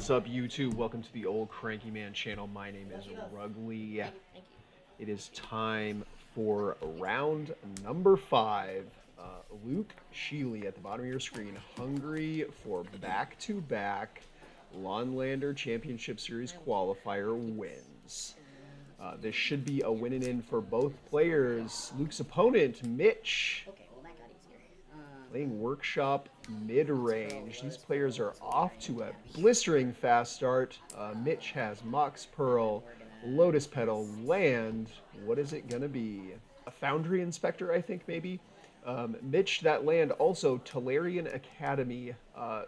is up, YouTube? Welcome to the Old Cranky Man channel. My name is Rugley. It is time for round number 5. Luke Sheely at the bottom of your screen, hungry for back-to-back Lawnlander Championship Series qualifier wins. This should be a win and in for both players. Luke's opponent, Mitch, playing Workshop Midrange. These players are off to a blistering fast start. Mitch has Mox Pearl, Lotus Petal, Land. What is it going to be? A Foundry Inspector, I think, maybe? Mitch, that land, also Tolarian Academy.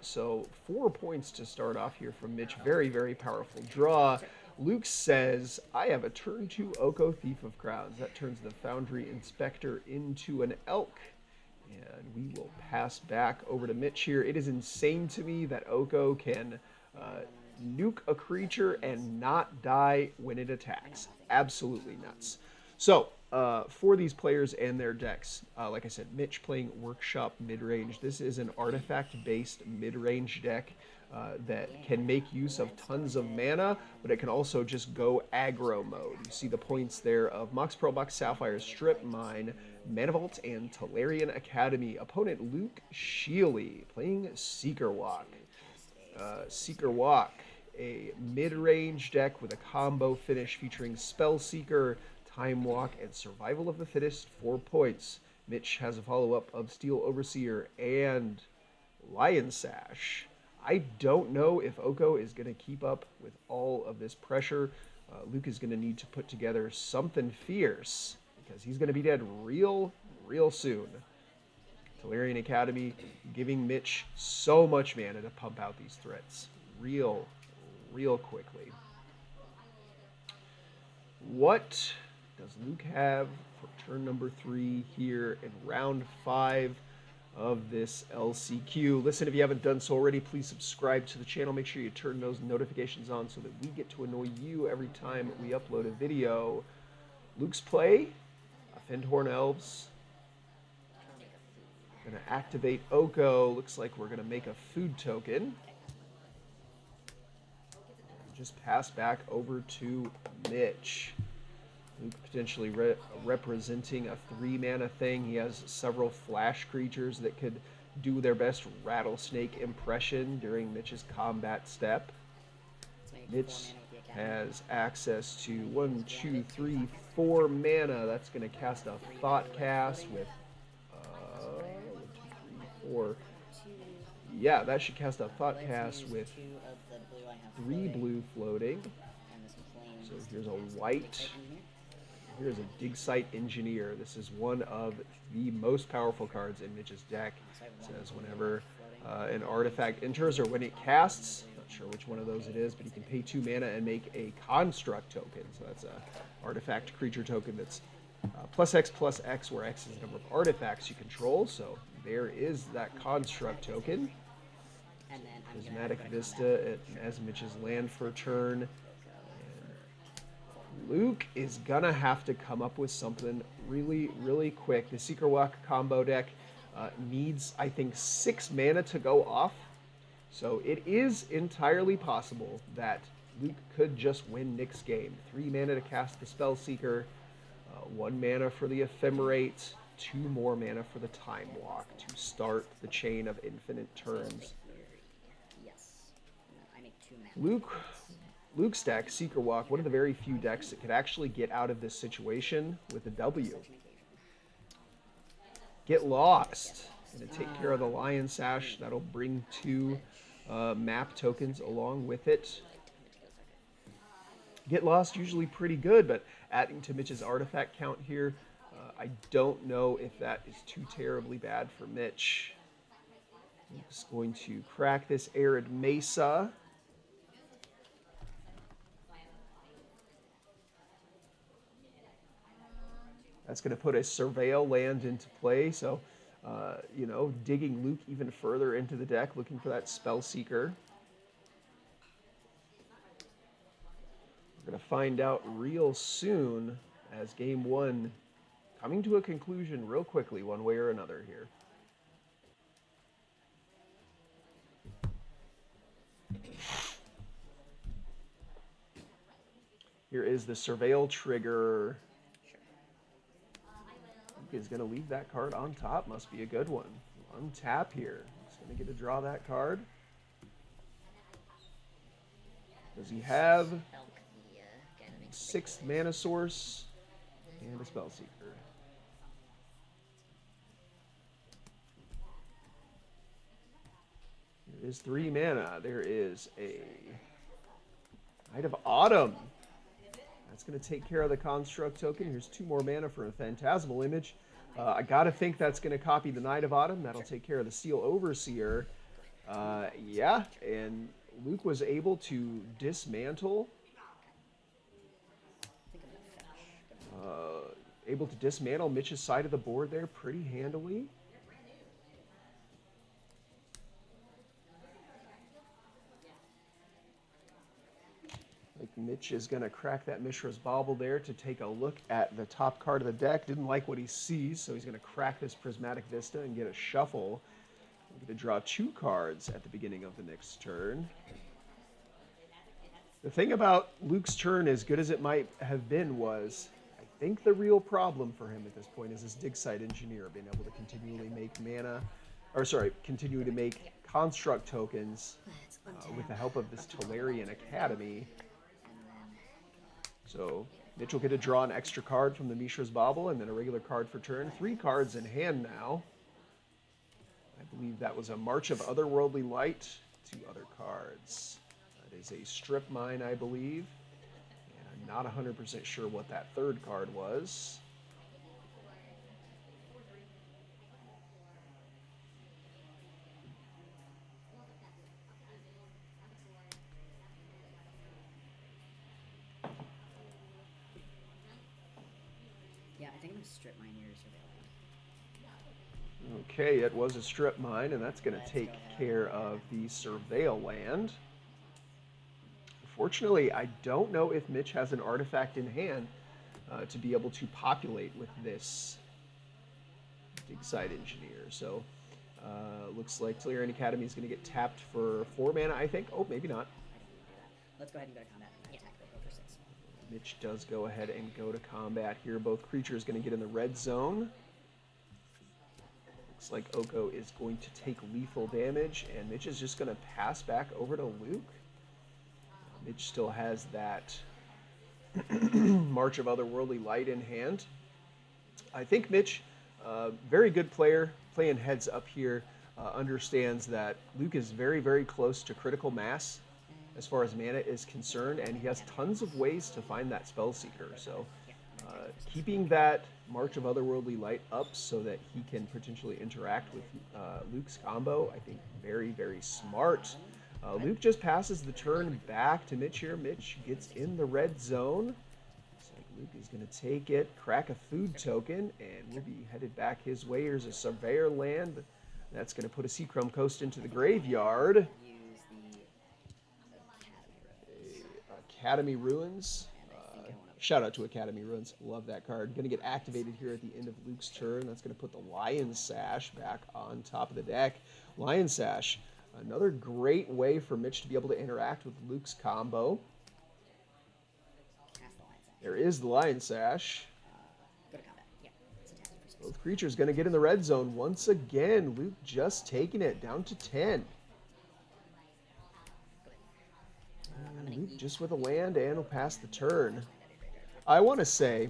So 4 points to start off here from Mitch. Very, very powerful draw. Luke says, I have a turn 2 Oko Thief of Crowns. That turns the Foundry Inspector into an Elk. And we will pass back over to Mitch here. It is insane to me that Oko can nuke a creature and not die when it attacks. Absolutely nuts. So, for these players and their decks, like I said, Mitch playing Workshop Midrange. This is an artifact-based mid-range deck that can make use of tons of mana, but it can also just go aggro mode. You see the points there of Mox Pearl, Mox Sapphire, Strip Mine, Mana Vault, and Tolarian Academy. Opponent Luke Sheely playing Seeker Walk. Seeker Walk, a mid-range deck with a combo finish featuring Spell Seeker, Time Walk, and Survival of the Fittest, 4 points. Mitch has a follow-up of Steel Overseer and Lion Sash. I don't know if Oko is going to keep up with all of this pressure. Luke is going to need to put together something fierce because he's going to be dead real soon. Tolarian Academy giving Mitch so much mana to pump out these threats real quickly. What does Luke have for turn number 3 here in round 5 of this LCQ? Listen, if you haven't done so already, please subscribe to the channel. Make sure you turn those notifications on so that we get to annoy you every time we upload a video. Luke's play, Fendhorn Elves. Gonna activate Oko. Looks like we're gonna make a food token. Just pass back over to Mitch. Luke potentially representing a 3-mana thing. He has several flash creatures that could do their best rattlesnake impression during Mitch's combat step. Mitch has access to 1, 2, 3, 4 mana. That's going to cast a Thought Cast with 1, 2, 3, 4. Yeah, that should cast a Thought Cast with 3 blue floating. So here's a white. Here's a Dig Site Engineer. This is one of the most powerful cards in Mitch's deck. It says whenever an artifact enters or when it casts, not sure which one of those it is, but you can pay 2 mana and make a construct token. So that's a artifact creature token that's +X/+X, where X is the number of artifacts you control. So there is that construct token. Prismatic Vista as Mitch's land for a turn. Luke is gonna have to come up with something really quick. The Seeker Walk combo deck needs, I think, 6 mana to go off. So it is entirely possible that Luke could just win Nick's game. 3 mana to cast the Spell Seeker, 1 mana for the Ephemerate, 2 more mana for the Time Walk to start the chain of infinite turns. Luke's deck, Seeker Walk, one of the very few decks that could actually get out of this situation with a W. Get Lost. Gonna take care of the Lion Sash. That'll bring 2 map tokens along with it. Get Lost usually pretty good, but adding to Mitch's artifact count here, I don't know if that is too terribly bad for Mitch. Luke's going to crack this Arid Mesa. That's going to put a Surveil land into play, so, digging Luke even further into the deck, looking for that Spell Seeker. We're going to find out real soon as Game 1 coming to a conclusion real quickly, one way or another here. Here is the Surveil trigger. Luke is going to leave that card on top. Must be a good one. Untap here. He's going to get to draw that card. Does he have 6th mana source and a Spellseeker? There is 3 mana. There is a Knight of Autumn. That's going to take care of the Construct token. Here's 2 more mana for a Phantasmal Image. I got to think that's going to copy the Knight of Autumn. That'll take care of the Steel Overseer. Yeah, and Luke was able to dismantle. Able to dismantle Mitch's side of the board there pretty handily. Like Mitch is going to crack that Mishra's Bauble there to take a look at the top card of the deck. Didn't like what he sees, so he's going to crack this Prismatic Vista and get a shuffle. We're going to draw 2 cards at the beginning of the next turn. The thing about Luke's turn, as good as it might have been, was I think the real problem for him at this point is his Digside Engineer being able to continually make continue to make construct tokens with the help of this Tolarian Academy. So Mitch will get to draw an extra card from the Mishra's Bauble and then a regular card for turn. 3 cards in hand now. I believe that was a March of Otherworldly Light. 2 other cards. That is a Strip Mine, I believe. And I'm not 100% sure what that 3rd card was. Yeah, I think I'm Strip Mine here, Surveil. Okay, it was a Strip Mine, and that's going to take care of the Surveil land. Unfortunately, I don't know if Mitch has an artifact in hand to be able to populate with this Digside Engineer. So, looks like Tolarian Academy is going to get tapped for 4 mana, I think. Oh, maybe not. Let's go ahead and go to combat. Yeah, go for 6. Mitch does go ahead and go to combat here. Both creatures going to get in the red zone. Looks like Oko is going to take lethal damage, and Mitch is just going to pass back over to Luke. Mitch still has that March of Otherworldly Light in hand. I think Mitch, very good player, playing heads up here, understands that Luke is very, very close to critical mass as far as mana is concerned, and he has tons of ways to find that Spellseeker. So keeping that March of Otherworldly Light up so that he can potentially interact with Luke's combo, I think very, very smart. Luke just passes the turn back to Mitch here. Mitch gets in the red zone. Looks like Luke is going to take it, crack a food token, and we'll be headed back his way. Here's a Surveyor land. That's going to put a Seachrome Coast into the graveyard. Use the Academy Ruins. Shout out to Academy Ruins. Love that card. Going to get activated here at the end of Luke's turn. That's going to put the Lion Sash back on top of the deck. Lion Sash, another great way for Mitch to be able to interact with Luke's combo. There is the Lion Sash. Go to combat. Yeah, it's attacked for 6. Both creatures going to get in the red zone once again. Luke just taking it down to 10. Luke just with a land and will pass the turn. I want to say,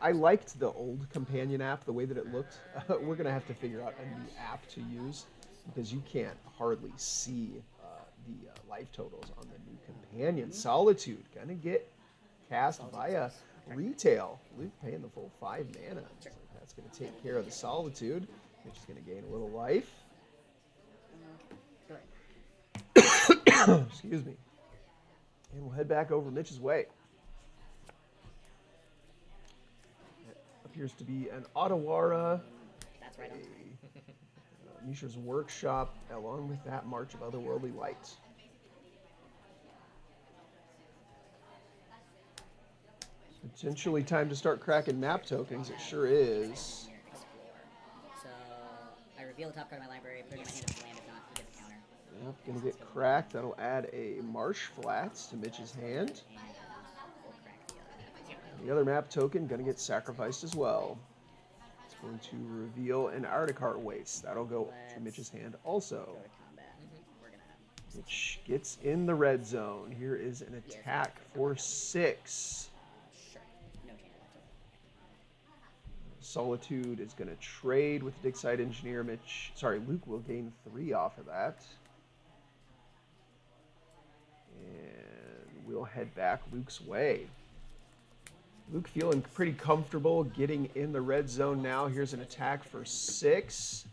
I liked the old companion app, the way that it looked. We're going to have to figure out a new app to use because you can't hardly see the life totals on the new companion. Solitude going to get cast via retail. Luke paying the full 5 mana. So that's going to take care of the Solitude, which is going to gain a little life. Excuse me. And we'll head back over Mitch's way. Appears to be an Otawara, That's right on time. Mishra's Workshop, along with that March of Otherworldly Light. Potentially time to start cracking map tokens. It sure is. So I reveal the top card of my library, put it in my hand as a land. If not, you get the counter. Yep, gonna get cracked. That'll add a Marsh Flats to Mitch's hand. And we'll crack the The other map token going to get sacrificed as well. It's going to reveal an Articart waste. That'll go to Mitch's hand also. Go to combat. We're gonna. Mitch gets in the red zone. Here is an attack for 6. Sure. No chance. Solitude is going to trade with Dig Site Engineer. Luke will gain 3 off of that. And we'll head back Luke's way. Luke feeling pretty comfortable getting in the red zone now. Here's an attack for 6.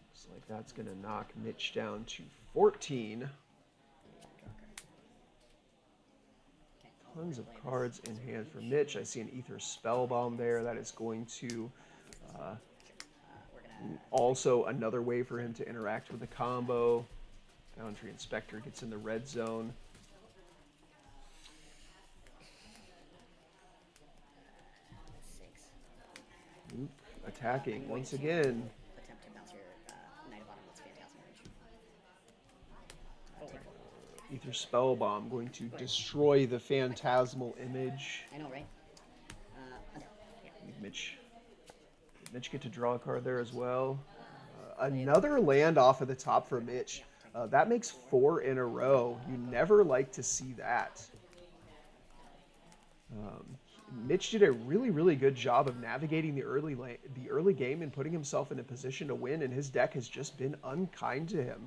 Looks like that's going to knock Mitch down to 14. Tons of cards in hand for Mitch. I see an Ether Spellbomb there. That is going to also another way for him to interact with the combo. Foundry Inspector gets in the red zone. Luke attacking once again. Attempt to bounce your Knight of Autumn. That's fantastic. Ether Spellbomb going to destroy the phantasmal image. I know, right? Mitch get to draw a card there as well. Another land off of the top for Mitch. That makes 4 in a row. You never like to see that. Mitch did a really, really good job of navigating the early game and putting himself in a position to win, and his deck has just been unkind to him.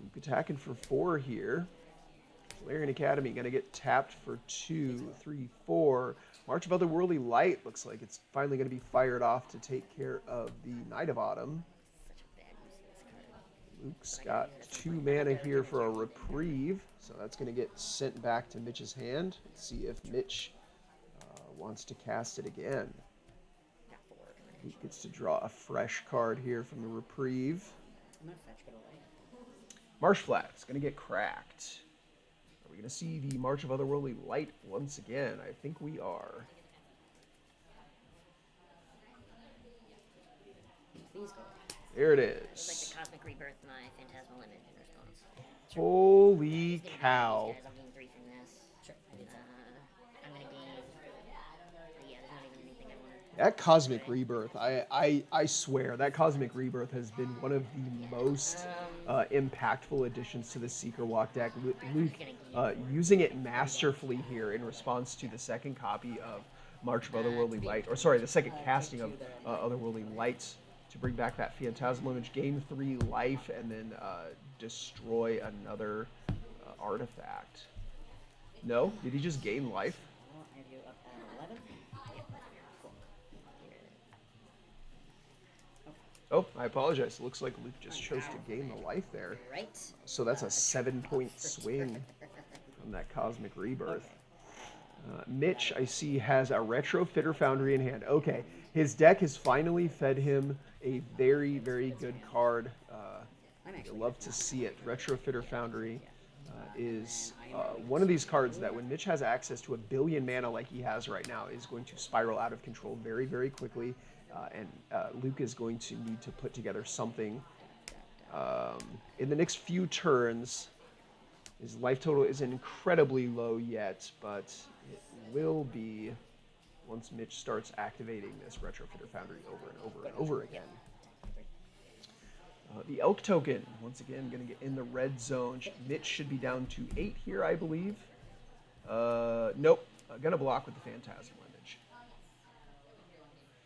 Luke attacking for 4 here. Valerian Academy going to get tapped for 2, 3, 4. March of Otherworldly Light looks like it's finally going to be fired off to take care of the Knight of Autumn. Luke's got 2 mana here for a reprieve, so that's going to get sent back to Mitch's hand. Let's see if Mitch wants to cast it again. Luke gets to draw a fresh card here from the reprieve. Marsh Flat's going to get cracked. Are we going to see the March of Otherworldly Light once again? I think we are. Please go. There it It's like is. the cosmic rebirth, my phantasmal image in response. Holy cow. Guys, I'm getting 3 from this. Sure, I did that. I'm gonna gain. Yeah, there's not even anything I wanted. That Cosmic Rebirth, I swear, that Cosmic Rebirth has been one of the most impactful additions to the Seeker Walk deck. Luke using it masterfully here in response to the second copy of March of Otherworldly Light, or sorry, the second casting of Otherworldly Light, to bring back that Phantasmal image, gain 3 life, and then destroy another artifact. No? Did he just gain life? Well, I have you up at 11. Yeah, cool. Oh, I apologize. It looks like Luke just chose to gain the life there. Right. So that's a 7-point swing from that Cosmic Rebirth. Mitch, I see, has a Retro Fitter Foundry in hand. Okay, his deck has finally fed him a very, very good card. I love to see it. Retro Fitter Foundry is one of these cards that when Mitch has access to 1 billion mana like he has right now is going to spiral out of control very, very quickly. And Luke is going to need to put together something in the next few turns. His life total isn't incredibly low yet, but it will be once Mitch starts activating this Retrofitter Foundry over and over and over again. The Elk token, once again, going to get in the red zone. Mitch should be down to 8 here, I believe. Nope. Going to block with the Phantasmal image.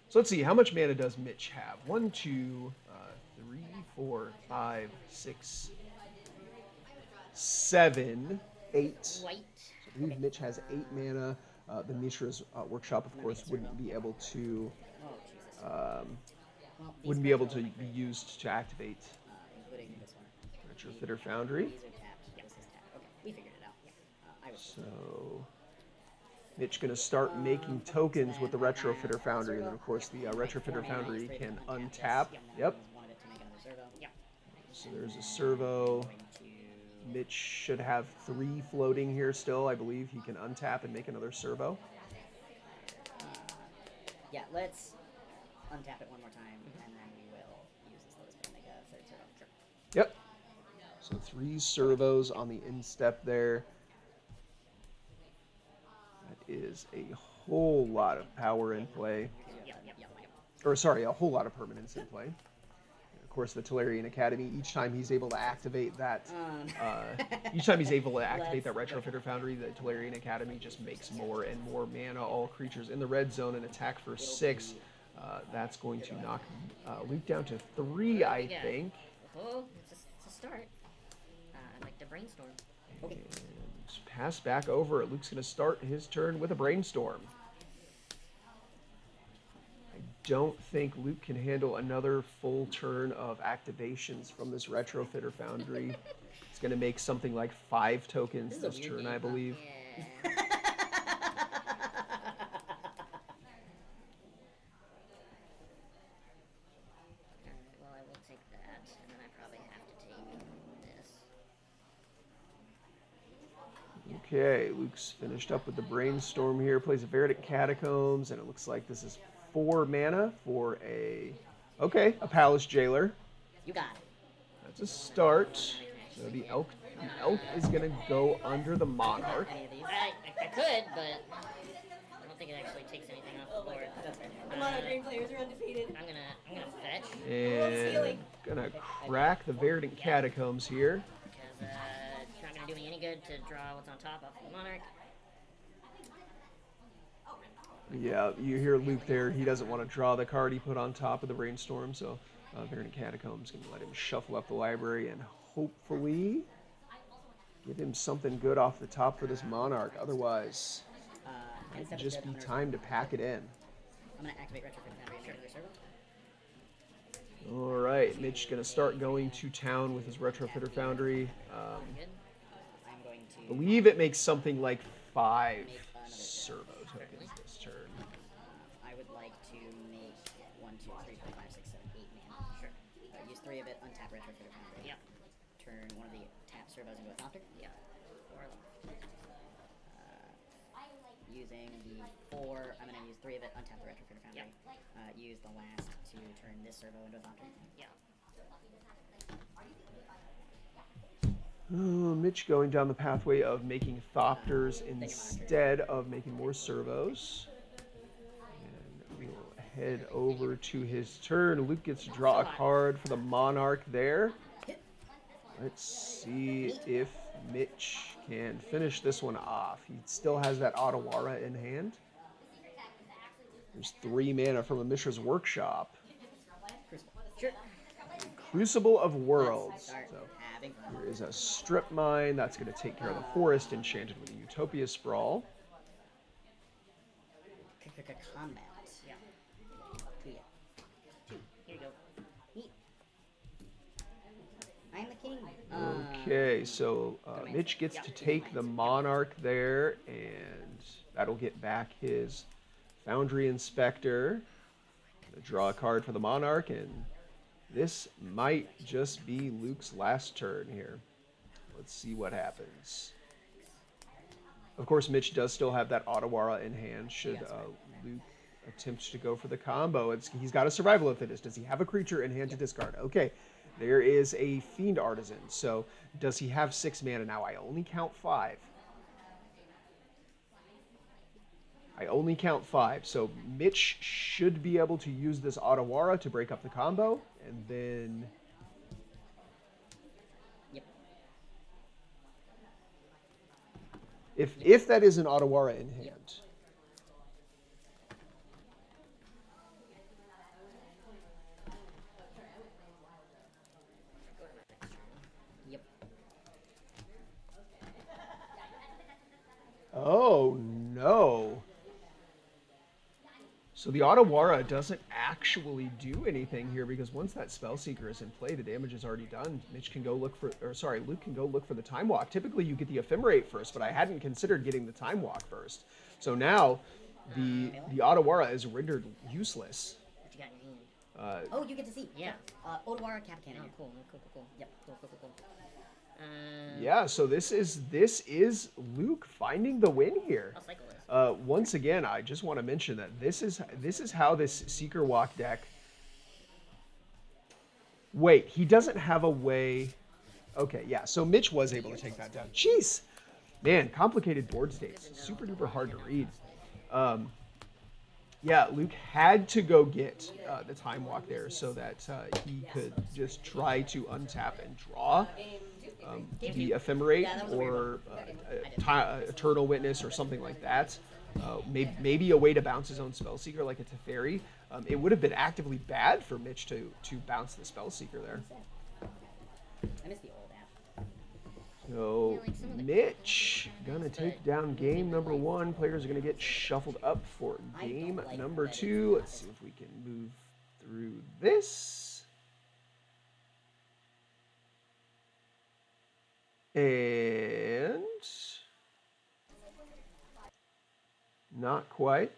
So let's see, how much mana does Mitch have? 1, 2, 3, 4, 5, 6, 7, 8. White. So I believe Mitch has 8 mana. The Mishra's Workshop, of course, wouldn't be able to be used to activate Including this one. Retrofitter Foundry. These are tapped. This is tapped. Okay, we figured it out. Yeah. I was. So Mitch going to start making tokens with the Retrofitter Foundry, and then of course the Retrofitter Foundry can untap. Yep. Wanted it to make another servo. Yeah. So there's a servo. Mitch should have 3 floating here still. I believe he can untap and make another servo. Yeah, let's untap it one more time, and then we will use this list to make a 3rd servo. Sure. Yep. So 3 servos on the instep there. is a whole lot of power in play. Yep. Or sorry, a whole lot of permanence in play. Of course, the Tolarian Academy, each time he's able to activate that, Retrofitter Foundry, the Tolarian Academy just makes more and more mana. All creatures in the red zone and attack for 6. That's going to knock Luke down to 3, I think. Oh, it's a start. I like to brainstorm. Okay. And pass back over. Luke's going to start his turn with a Brainstorm. I don't think Luke can handle another full turn of activations from this Retrofitter Foundry. It's going to make something like 5 tokens this turn, I believe. Yeah. Well, I will take that, and then I probably have to take this. Okay, Luke's finished up with the Brainstorm here. Plays a Verdant Catacombs, and it looks like this is 4 mana for a Palace Jailer. You got it. That's a start. So the elk is gonna go under the Monarch. Any of these? I could, but I don't think it actually takes anything off the board. The Mono Green players are undefeated. I'm gonna fetch And gonna crack the Verdant Catacombs here. because it's not gonna do me any good to draw what's on top of the Monarch. Yeah, you hear Luke there. He doesn't want to draw the card he put on top of the Brainstorm, so Verdant Catacombs gonna let him shuffle up the library and hopefully give him something good off the top for this Monarch. Otherwise, it'd just be time to pack it in. I'm going to activate Retrofit Foundry and trigger server. All right, Mitch's gonna start going to town with his Retrofitter Foundry. Good. I'm going to... Believe it makes something like 5 servo tokens this turn. I would like to make 1, 2, 3, 4, 5, 6, 7, 8 mana. Sure. Use 3 of it, untap Retrofitter Foundry. Yep. Turn one of the tap servos into a Thopter. Yeah. Or Using the 4, I'm going to use 3 of it, untap the Retrofitter Foundry. Yep. Use the last to turn this servo into a Thopter. yeah. Oh, Mitch going down the pathway of making Thopters instead of making more servos. And we'll head over to his turn. Luke gets to draw a card for the Monarch there. Let's see if Mitch can finish this one off. He still has that Otawara in hand. There's 3 mana from a Mishra's Workshop. Sure. Crucible of Worlds. Start So having fun. here is a Strip Mine. That's going to take care of the forest, enchanted with a Utopia Sprawl. Combat. Yeah. Yeah. 2. Here you go. Neat. I'm the king. Okay, so Mitch gets to take the Monarch there, and that'll get back his Foundry Inspector. Gonna draw a card for the Monarch, and this might just be Luke's last turn here. Let's see what happens. Of course, Mitch does still have that Otawara in hand should Luke attempt to go for the combo. He's got a Survival of the Fittest. Does he have a creature in hand to discard? Okay, there is a Fiend Artisan. So does he have 6 mana now? I only count 5. I only count 5. So Mitch should be able to use this Otawara to break up the combo, and then... Yep. If that is an Otawara in hand. Yep. Oh, no. So the Otawara doesn't actually do anything here because once that Spellseeker is in play, the damage is already done. Mitch can go look for, Luke can go look for the Time Walk. Typically you get the Ephemerate first, but I hadn't considered getting the Time Walk first. So now the Otawara is rendered useless. What you got in your hand? Oh, you get to see. Yeah. Otawara Cap Cannon. Oh, cool. Yep. Cool. Yeah, so this is Luke finding the win here. I'll cycle this. Once again, I just want to mention that this is how this Seeker Walk deck. Wait, he doesn't have a way. Okay, yeah. So Mitch was able to take that down. Jeez, Man, complicated board states. Super duper hard to read. Yeah, Luke had to go get the time walk there so that he could just try to untap and draw the ephemerate or eternal witness or something like that. Maybe a way to bounce his own spellseeker like a Teferi. It would have been actively bad for Mitch to bounce the spellseeker there. I miss the old app. So Mitch gonna take down game number 1. Players are gonna get shuffled up for game number 2. Let's see if we can move through this. And not quite.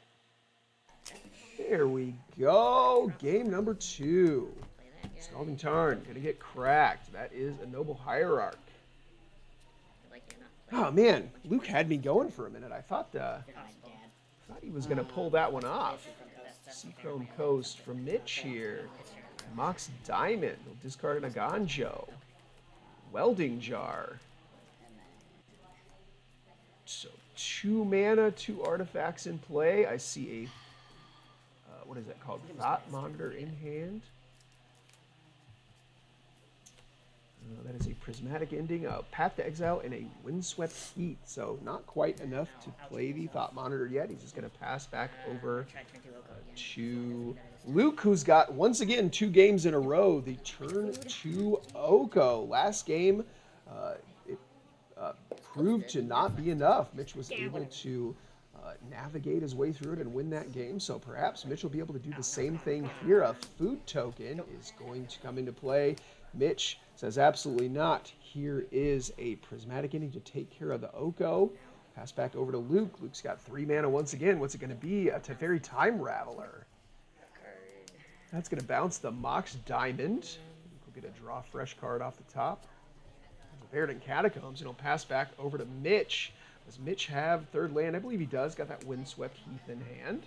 There we go. Game number 2. Scalding Tarn gonna get cracked. That is a Noble Hierarch. Oh man, Luke had me going for a minute. I thought he was gonna pull that one off. Seachrome Coast from Mitch here. Mox Diamond. He'll discard an Aganjo. Welding Jar. So 2 mana, 2 artifacts in play. I see a what is that called? Thought Monitor in hand. That is a Prismatic Ending, a Path to Exile, and a Windswept Heat. So not quite enough to play the Thought Monitor yet. He's just going to pass back over to Luke, who's got, once again, 2 games in a row. The turn to Oko. Last game, it proved to not be enough. Mitch was able to navigate his way through it and win that game. So perhaps Mitch will be able to do the same thing here. A food token is going to come into play. Mitch says absolutely not. Here is a Prismatic Ending to take care of the Oko. Pass back over to Luke. Luke's got 3 mana once again. What's it going to be? A Teferi Time Raveler. That's going to bounce the Mox Diamond. We'll get a draw fresh card off the top. The Verdant Catacombs, and he'll pass back over to Mitch. Does Mitch have 3rd land? I believe he does. Got that Windswept Heath in hand.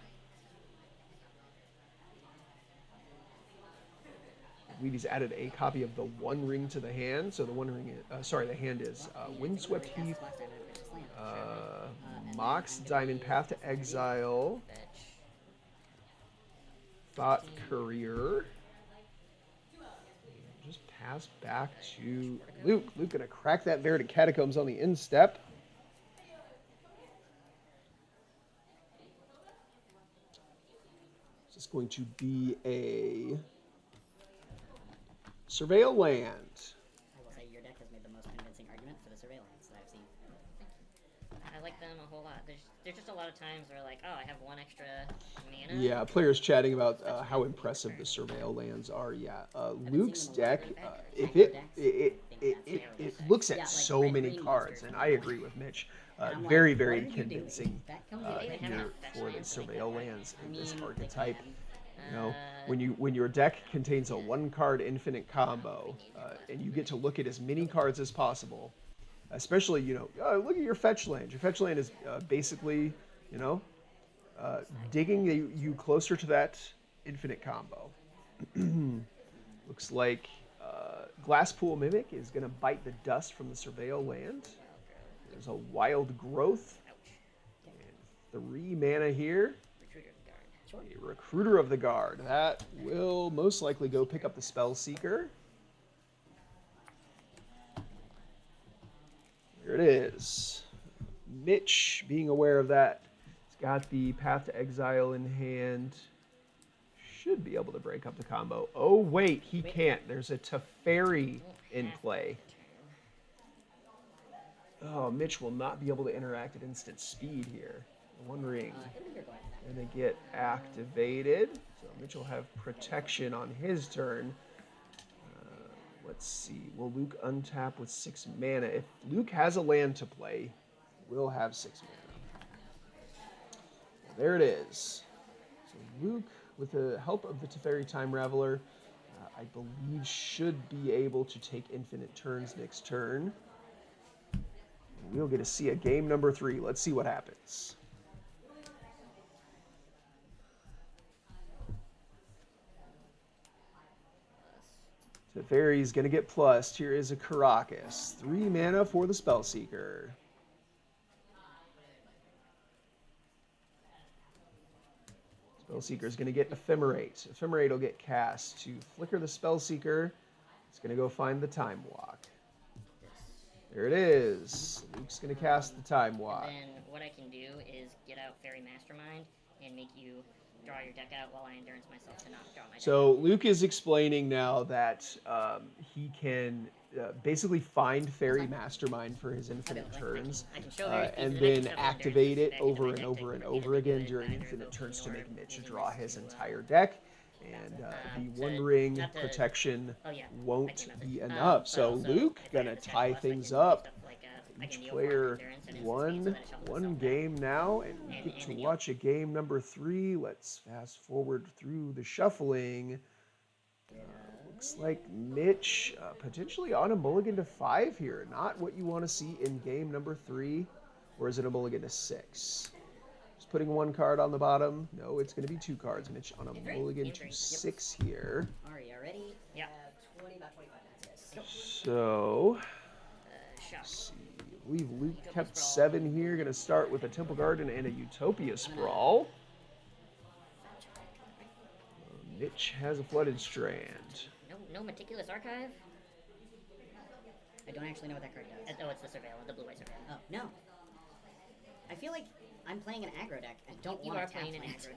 I believe he's added a copy of the One Ring to the hand. So the One Ring, the hand is Windswept Heath, Mox Diamond, Path to Exile, Thought Courier. Just pass back to Luke. Luke gonna crack that Verdant Catacombs on the instep. This is going to be a Surveil Land. I will say your deck has made the most convincing argument for the Surveillance that I've seen. I like them a whole lot. There's just a lot of times where like, oh, I have 1 extra mana. Yeah, players chatting about how impressive the Surveil Lands are. Yeah, Luke's deck, if it looks at so many cards, and I agree with Mitch. Very, very convincing here for the Surveil Lands in this archetype. You know, when your deck contains a 1-card infinite combo, and you get to look at as many cards as possible, especially, you know, look at your fetch land. Your fetch land is basically, you know, digging you closer to that infinite combo. Looks like Glasspool Mimic is going to bite the dust from the Surveil Land. There's a Wild Growth. And 3 mana here. A Recruiter of the Guard. That will most likely go pick up the Spellseeker. There it is. Mitch, being aware of that, he's got the Path to Exile in hand. Should be able to break up the combo. Oh, wait, he can't. There's a Teferi in play. Oh, Mitch will not be able to interact at instant speed here. One Ring going to get activated. So Mitch will have protection on his turn. Let's see. Will Luke untap with 6 mana? If Luke has a land to play, we'll have 6 mana. Well, there it is. So Luke, with the help of the Teferi Time Raveler, I believe should be able to take infinite turns next turn. We'll get to see a game number 3. Let's see what happens. Teferi's going to get plussed. Here is a Caracas. 3 mana for the Spellseeker. Spellseeker is going to get Ephemerate. Ephemerate will get cast to flicker the Spellseeker. It's going to go find the Time Walk. There it is. Luke's going to cast the Time Walk. And then what I can do is get out Fairy Mastermind and make you draw your deck out while I endurance myself to not draw my deck. So Luke is explaining now that he can basically find Fairy Mastermind for his infinite turns, I can show various and pieces, then I can shove activate it endurance into over my and deck over to and get over it again good, during either infinite built turns to or make Mitch maybe draw just his do, entire deck. And the to- One Ring not to- protection oh, yeah, won't I can be message. enough. But So also, Luke if I gonna have a Sky tie Plus, I things can do up. stuff like, I can Each Neoform player endurance and instant speed so one that it shuffles one itself game back. now, and we And- get and to then watch a game number 3. Let's fast forward through the shuffling. Looks like Mitch potentially on a mulligan to 5 here. Not what you want to see in game number 3, or is it a mulligan to 6? Just putting 1 card on the bottom. No, it's going to be 2 cards. Mitch on a mulligan to 6 here. Ari, you ready? Yeah. 20, about 25 minutes, yes. So, Shock. let's see. I believe Luke kept 7 here. Going to start with a Temple Garden and a Utopia Sprawl. Mitch has a Flooded Strand. No Meticulous Archive? I don't actually know what that card does. Oh, it's the Surveil, the blue-white Surveil. Oh, no. I feel like I'm playing an aggro deck and don't You want are to tap playing an land. aggro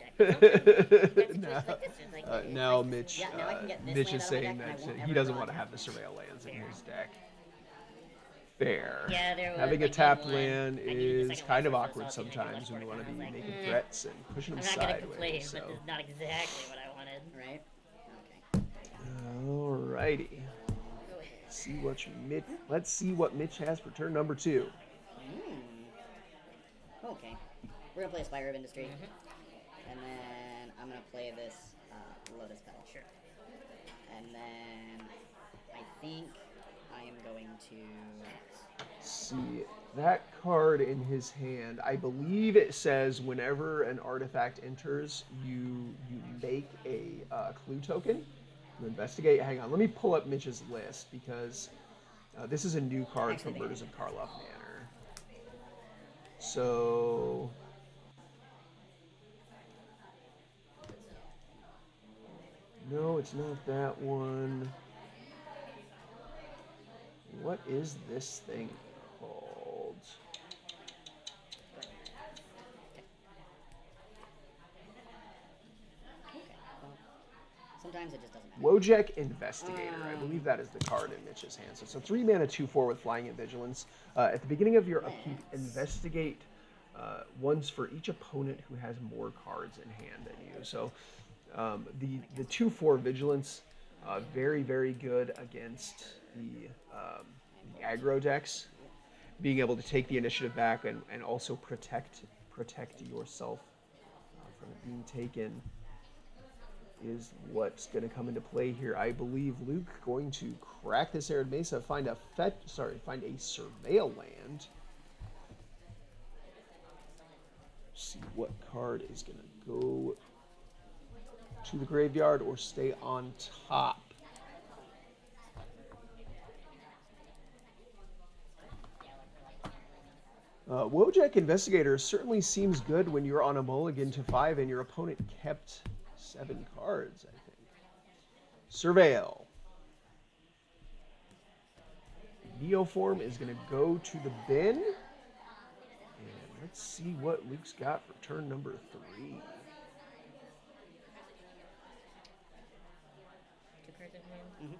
deck. now, Like this, it's like, now Mitch, Yeah, now I can get this Mitch land is out of my saying deck and I that won't he ever doesn't draw want to a have the tap. Surveil lands in Fair. his deck. Fair. Yeah, there was, Having a like, tapped game one, land I needed the is second kind of life source, awkward so I was using, like, sometimes less when you want to be fortified. I was making like, threats and pushing I'm them not gonna complain, sideways. but this is not exactly what I wanted. Right? Okay. Alrighty. Go ahead. Let's see what Mitch has for turn number 2. Okay. We're gonna play Spire of Industry. Mm-hmm. And then I'm gonna play this Lotus Petal. Sure. And then I think I am going to... See that card in his hand. I believe it says whenever an artifact enters, you make a clue token. You investigate. Hang on, let me pull up Mitch's list because this is a new card from Murders of Karlov Manor. So no, it's not that one. What is this thing called? Okay. Well, sometimes it just doesn't matter. Wojek Investigator. I believe that is the card in Mitch's hand. So it's a 3 mana 2/4 with Flying and Vigilance. At the beginning of your upkeep, investigate once for each opponent who has more cards in hand than you. So the 2/4 Vigilance, very, very good against the aggro decks. Being able to take the initiative back and also protect yourself from it being taken is what's going to come into play here. I believe Luke going to crack this Arid Mesa, find a Surveil land. See what card is going to go to the graveyard or stay on top. Wojek Investigator certainly seems good when you're on a mulligan to 5 and your opponent kept 7 cards, I think. Surveil. Neoform is going to go to the bin. And let's see what Luke's got for turn number 3. 2 cards in hand.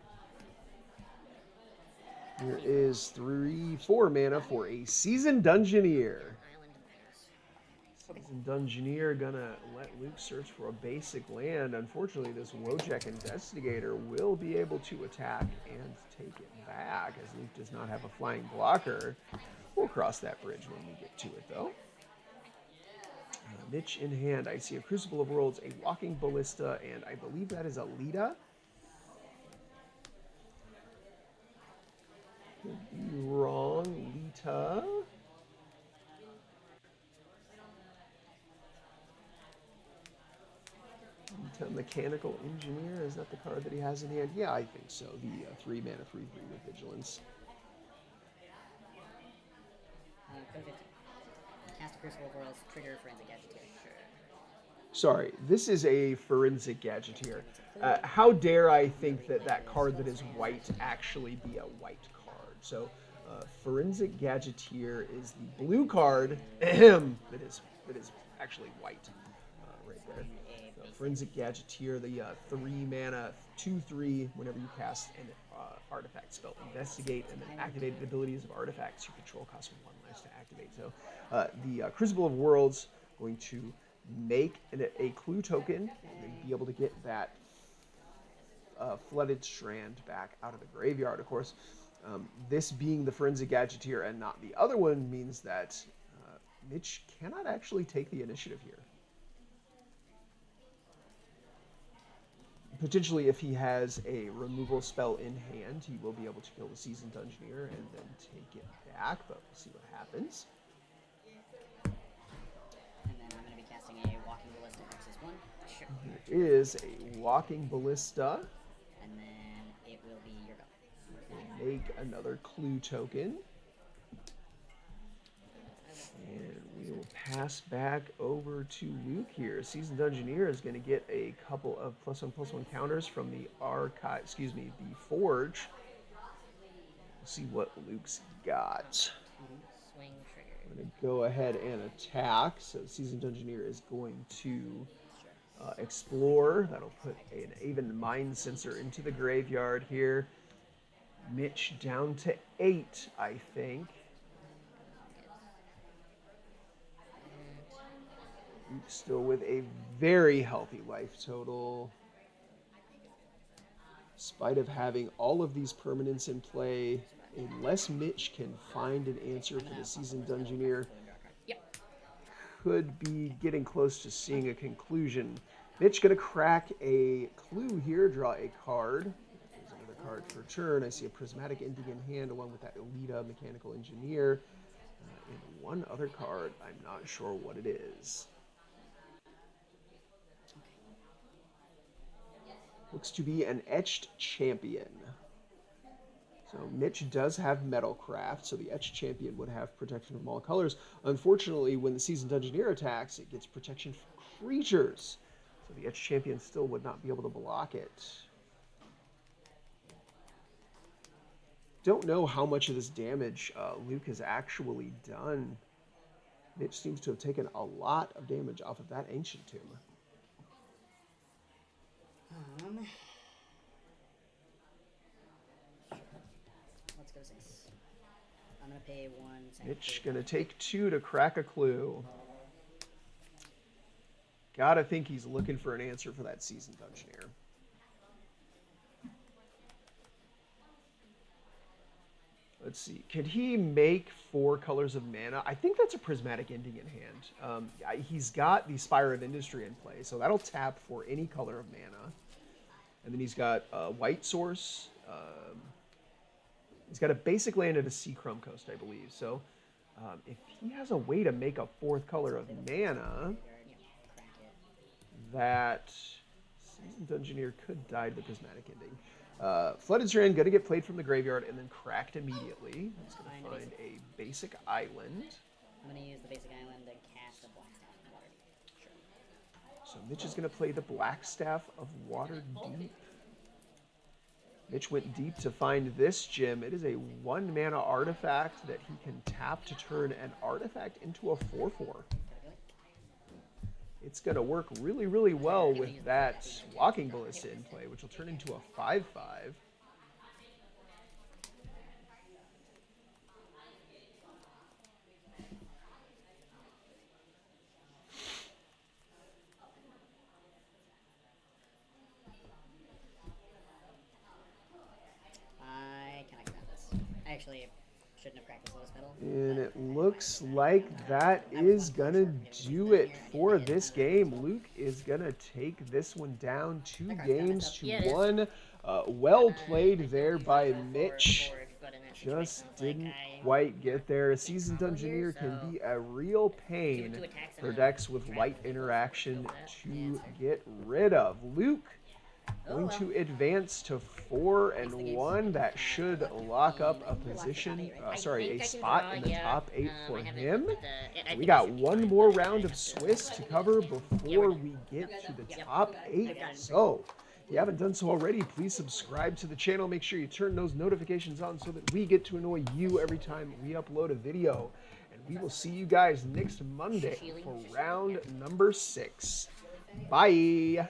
Here is 4 mana for a Seasoned Dungeoneer. Island Maze. Seasoned Dungeoneer gonna let Luke search for a basic land. Unfortunately, this Wojek Investigator will be able to attack and take it back, as Luke does not have a flying blocker. We'll cross that bridge when we get to it, though. Mitch in hand. I see a Crucible of Worlds, a Walking Ballista, and I believe that is a Lita. Could be wrong. Lita. Lita Mechanical Engineer. Is that the card that he has in hand? Yeah, I think so. The 3 mana 3/3 with Vigilance. Code 15. Cast a Crucible of Worlds, trigger Forensic Agitator. Sorry, this is a forensic gadgeteer. How dare I think that that card that is white actually be a white card? So, forensic gadgeteer is the blue card that is actually white, right there. So, forensic gadgeteer, the 3 mana 2/3. Whenever you cast an artifact spell, investigate, and then activate the abilities of artifacts you control cost 1 less to activate. So, the Crucible of Worlds going to make a clue token and then be able to get that flooded strand back out of the graveyard. Of course, this being the forensic gadgeteer and not the other one means that Mitch cannot actually take the initiative here. Potentially, if he has a removal spell in hand, he will be able to kill the Seasoned Dungeoneer and then take it back, but we'll see what happens. And then I'm going to be casting a Walking Ballista X1. Sure. There is a Walking Ballista. And then it will be your go. We'll make another clue token. And we will pass back over to Luke here. Seasoned Dungeoneer is going to get a couple of +1/+1 counters from the the Forge. We'll see what Luke's got. Swing trigger. I'm going to go ahead and attack. So Seasoned Dungeoneer is going to explore. That'll put an Aven Mind Sensor into the graveyard here. Mitch down to 8, I think. Still with a very healthy life total. In spite of having all of these permanents in play, unless Mitch can find an answer for the Seasoned Dungeoneer, could be getting close to seeing a conclusion. Mitch going to crack a clue here, draw a card. There's another card for turn. I see a Prismatic Ending in hand, along with that Elita Mechanical Engineer. And one other card, I'm not sure what it is. Looks to be an Etched Champion. So Mitch does have Metalcraft, so the Etched Champion would have protection from all colors. Unfortunately, when the Seasoned Dungeoneer attacks, it gets protection from creatures. So the Etched Champion still would not be able to block it. Don't know how much of this damage Luke has actually done. Mitch seems to have taken a lot of damage off of that Ancient Tomb. Let's go 6. I'm going to pay 1. Mitch going to take 2 to crack a clue. Gotta think he's looking for an answer for that Seasoned Dungeoneer. Let's see. Could he make 4 colors of mana? I think that's a Prismatic Ending in hand. He's got the Spire of Industry in play, so that'll tap for any color of mana. And then he's got White Source. He's got a basic land at a Sea Chrome Coast, I believe. So if he has a way to make a 4th color of mana, that Seasoned Dungeoneer could die to the Prismatic Ending. Flooded Strand going to get played from the graveyard and then cracked immediately. He's going to find a basic island. I'm going to use the basic island and cast a Blackstaff of Water. Sure. So Mitch is going to play the Blackstaff of Waterdeep. Mitch went deep to find this gem. It is a 1-mana artifact that he can tap to turn an artifact into a 4/4. It's going to work really, really well with that Walking Ballista in play, which will turn into a 5/5. I cannot grab this. I actually shouldn't have cracked this lowest metal. And it looks like that is going to do it for this game. Luke is going to take this one down 2 games to 1. Well played there by Mitch. Just didn't quite get there. A Seasoned Dungeoneer can be a real pain for decks with light interaction to get rid of. Luke going well. to advance to 4 and 1. That should lock up a position, I sorry, think a I can spot draw, in the yeah. top 8 for I haven't him. looked at the- I We think I got should be one fine, more but I round of have to- Swiss to cover before we get to the top 8. So, if you haven't done so already, please subscribe to the channel. Make sure you turn those notifications on so that we get to annoy you every time we upload a video. And we will see you guys next Monday for round number 6. Bye.